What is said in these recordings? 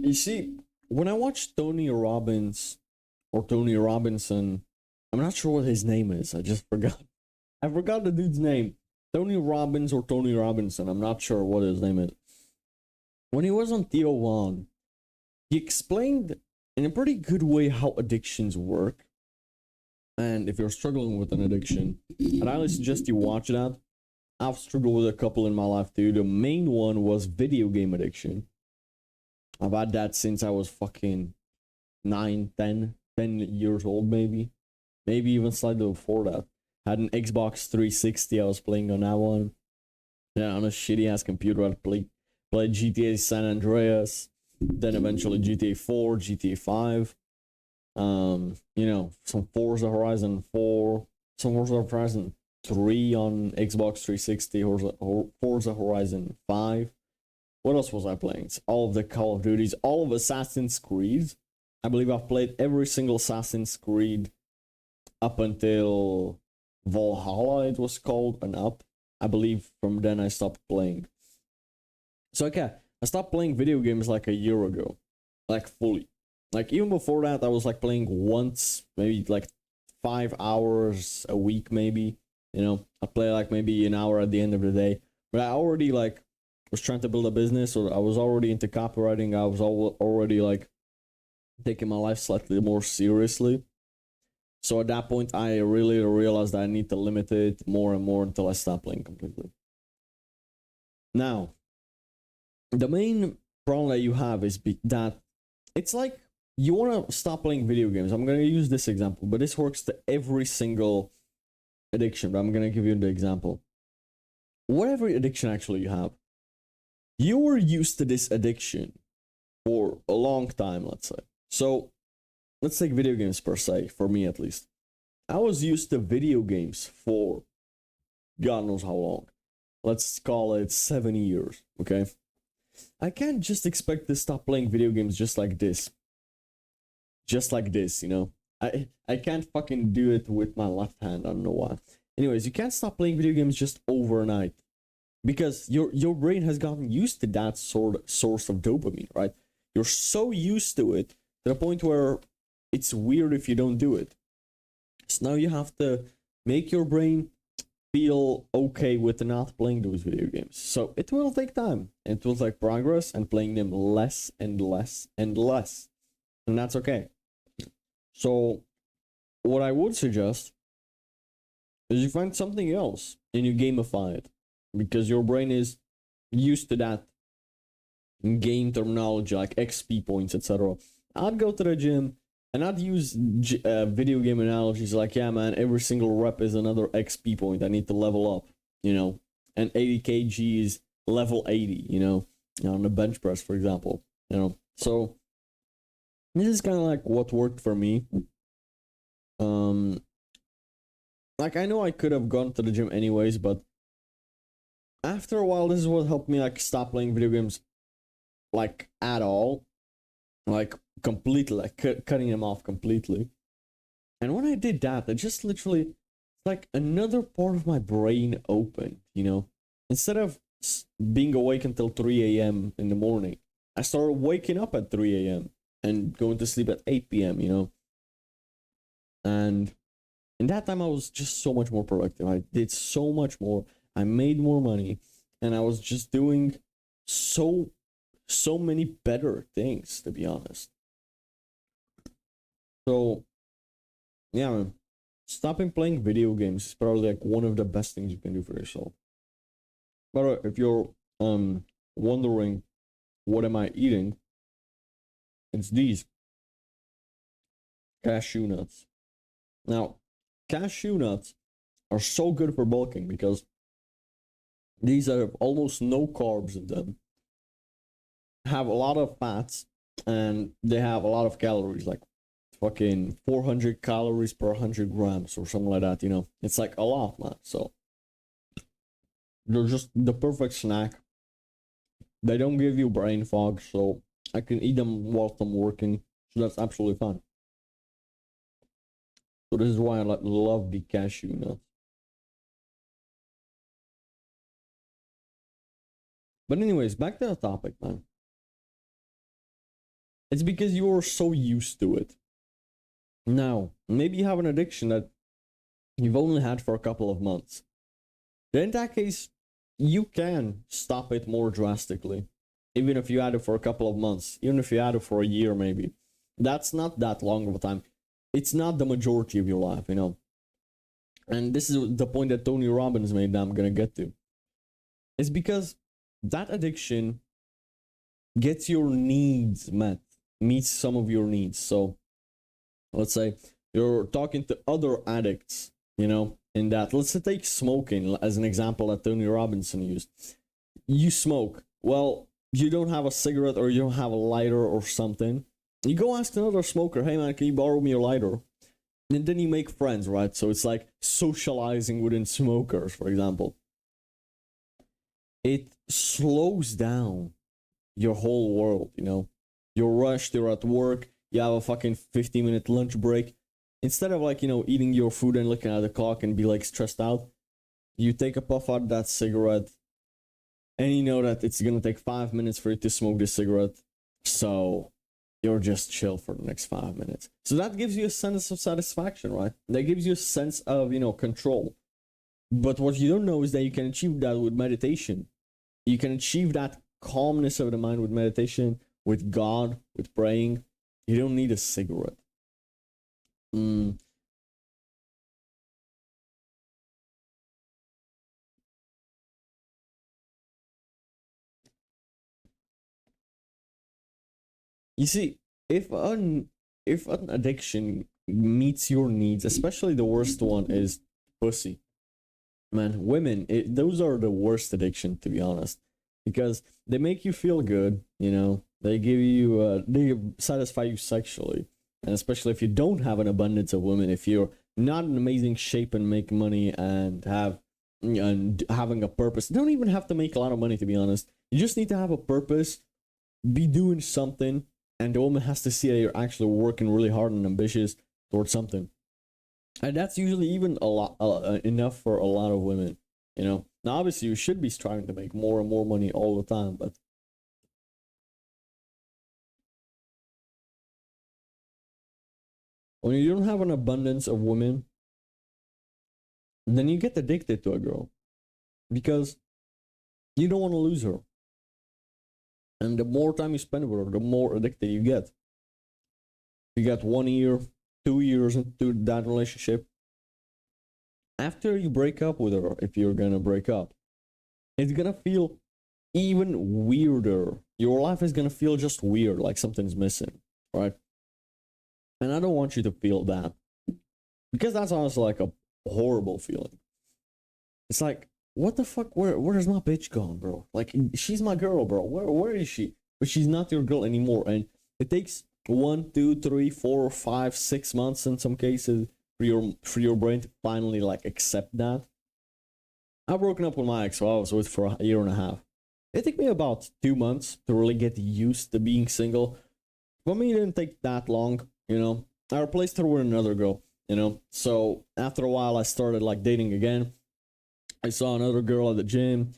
You see, when I watch Tony Robbins or Tony Robinson, I'm not sure what his name is. I just forgot. I forgot the dude's name. Tony Robbins or Tony Robinson. I'm not sure what his name is. When he was on Theo Vaughn, he explained in a pretty good way how addictions work. And if you're struggling with an addiction, I'd highly suggest you watch that. I've struggled with a couple in my life too. The main one was video game addiction. I've had that since I was fucking 9, 10 years old, maybe. Maybe even slightly before that. Had an Xbox 360, I was playing on that one. Yeah, on a shitty ass computer, I played GTA San Andreas, then eventually GTA 4, GTA 5. Some Forza Horizon 4, some Forza Horizon 3 on Xbox 360, Forza Horizon 5. What else was I playing? It's all of the Call of Duties, all of Assassin's Creed. I believe I've played every single Assassin's Creed up until Valhalla, it was called, and up. I believe from then I stopped playing. So, okay, I stopped playing video games like a year ago. Like, fully. Like, even before that, I was like playing once, maybe like 5 hours a week, maybe. I play like maybe an hour at the end of the day. But I already like was trying to build a business, or I was already into copywriting. I was already like taking my life slightly more seriously. So at that point, I really realized that I need to limit it more and more until I stop playing completely. Now, the main problem that you have is that it's like you want to stop playing video games. I'm going to use this example, but this works to every single addiction. But I'm going to give you the example. Whatever addiction actually you have, you were used to this addiction for a long time, let's say. So let's take video games per se, for me at least. I was used to video games for God knows how long. Let's call it 7 years, okay? I can't just expect to stop playing video games just like this. Just like this, I can't fucking do it with my left hand, I don't know why. Anyways, you can't stop playing video games just overnight. Because your brain has gotten used to that source of dopamine, right? You're so used to it to the point where it's weird if you don't do it. So now you have to make your brain feel okay with not playing those video games. So it will take time. It will take progress and playing them less and less and less. And that's okay. So what I would suggest is you find something else and you gamify it. Because your brain is used to that game terminology like XP points, etc. I'd go to the gym and I'd use video game analogies like, yeah, man, every single rep is another XP point. I need to level up, and 80 kg is level 80, on the bench press, for example, So this is kind of like what worked for me. Like I know I could have gone to the gym anyways, but after a while, this is what helped me like stop playing video games, like at all, like completely, like cutting them off completely. And when I did that, it just literally like another part of my brain opened. Instead of being awake until 3 a.m. in the morning, I started waking up at 3 a.m. and going to sleep at 8 p.m. And in that time, I was just so much more productive. I did so much more. I made more money, and I was just doing so many better things, to be honest. So, yeah, man, stopping playing video games is probably like one of the best things you can do for yourself. But if you're wondering what am I eating, it's these cashew nuts. Now, cashew nuts are so good for bulking because these have almost no carbs in them, have a lot of fats, and they have a lot of calories, like fucking 400 calories per 100 grams or something like that, It's like a lot, man. So they're just the perfect snack. They don't give you brain fog, so I can eat them whilst I'm working. So that's absolutely fine. So this is why I love the cashew nuts. But anyways, back to the topic, man. It's because you're so used to it. Now, maybe you have an addiction that you've only had for a couple of months. Then in that case, you can stop it more drastically. Even if you had it for a couple of months, even if you had it for a year, maybe. That's not that long of a time. It's not the majority of your life, you know. And this is the point that Tony Robbins made that I'm gonna get to. It's because that addiction gets your needs met, meets some of your needs. So let's say you're talking to other addicts, you know, in that. Let's say take smoking as an example that Tony Robinson used. You smoke. Well, you don't have a cigarette or you don't have a lighter or something. You go ask another smoker, hey man, can you borrow me your lighter? And then you make friends, right? So it's like socializing within smokers, for example. It slows down your whole world, you know. You're rushed, you're at work, you have a fucking 50-minute lunch break. Instead of like, you know, eating your food and looking at the clock and be like stressed out, you take a puff out of that cigarette and you know that it's gonna take 5 minutes for you to smoke this cigarette. So you're just chill for the next 5 minutes. So that gives you a sense of satisfaction, right? That gives you a sense of, you know, control. But what you don't know is that you can achieve that with meditation. You can achieve that calmness of the mind with meditation, with God, with praying. You don't need a cigarette. You see, if an addiction meets your needs, especially the worst one is pussy. Man, women, those are the worst addiction, to be honest, because they make you feel good, you know. They give you they satisfy you sexually. And especially if you don't have an abundance of women, if you're not in amazing shape and make money and having a purpose. You don't even have to make a lot of money, to be honest. You just need to have a purpose, be doing something, and the woman has to see that you're actually working really hard and ambitious towards something. And that's usually even a lot enough for a lot of women, you know. Now obviously you should be striving to make more and more money all the time, but when you don't have an abundance of women, then you get addicted to a girl because you don't want to lose her. And the more time you spend with her, the more addicted you get. You get 1 year, 2 years into that relationship. After you break up with her, if you're gonna break up, it's gonna feel even weirder. Your life is gonna feel just weird, like something's missing, right? And I don't want you to feel that. Because that's honestly like a horrible feeling. It's like, what the fuck? Where's my bitch gone, bro? Like, she's my girl, bro. Where is she? But she's not your girl anymore. And it takes 1, 2, 3, 4, 5, 6 months in some cases for your brain to finally like accept that. I've broken up with my ex, who I was with for a year and a half. It took me about 2 months to really get used to being single. For me, it didn't take that long, you know. I replaced her with another girl, you know. So after a while, I started like dating again. I saw another girl at the gym.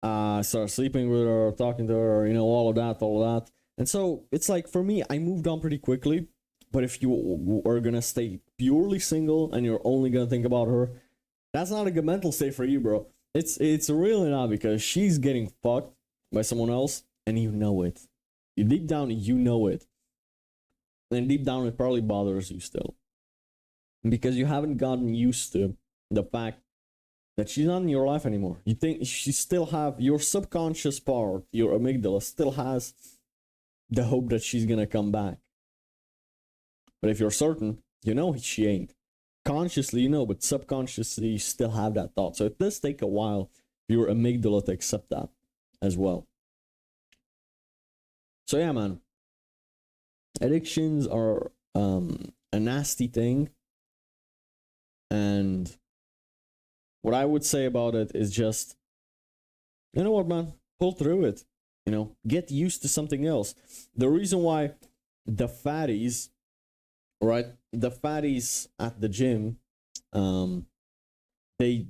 I started sleeping with her, talking to her, you know, all of that. And so it's like for me, I moved on pretty quickly. But if you are gonna stay purely single and you're only gonna think about her, that's not a good mental state for you, bro. It's really not, because she's getting fucked by someone else and you know it. You deep down, you know it. And deep down, it probably bothers you still. Because you haven't gotten used to the fact that she's not in your life anymore. You think she still have your subconscious part, your amygdala still has the hope that she's gonna come back. But if you're certain, you know she ain't. Consciously, you know, but subconsciously, you still have that thought. So it does take a while for your amygdala to accept that as well. So yeah, man. Addictions are a nasty thing. And what I would say about it is just, you know what, man? Pull through it. You know, get used to something else. The reason why the fatties, right? The fatties at the gym, they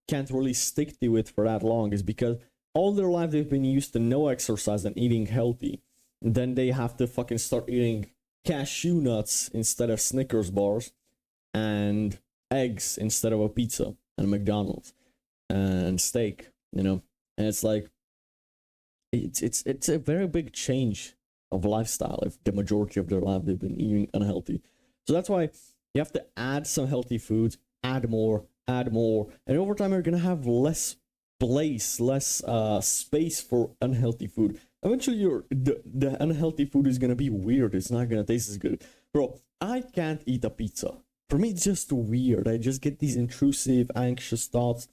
can't really stick to it for that long is because all their life they've been used to no exercise and eating healthy. then they have to fucking start eating cashew nuts instead of Snickers bars, and eggs instead of a pizza and McDonald's, and steak, and it's like it's a very big change of lifestyle if the majority of their life they've been eating unhealthy. So that's why you have to add some healthy foods, add more, and over time you're gonna have less less space for unhealthy food. Eventually, the unhealthy food is gonna be weird. It's not gonna taste as good, bro. I can't eat a pizza. For me, it's just weird. I just get these intrusive, anxious thoughts.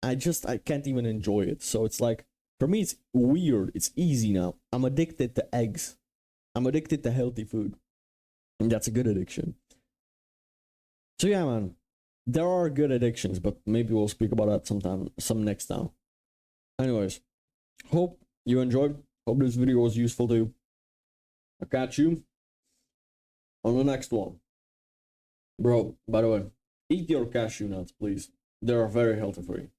I can't even enjoy it. So it's like, for me, it's weird. It's easy now. I'm addicted to eggs. I'm addicted to healthy food, and that's a good addiction. So yeah, man, there are good addictions, but maybe we'll speak about that some next time. Anyways, hope you enjoyed. Hope this video was useful to you. I'll catch you on the next one. Bro, by the way, eat your cashew nuts, please. They are very healthy for you.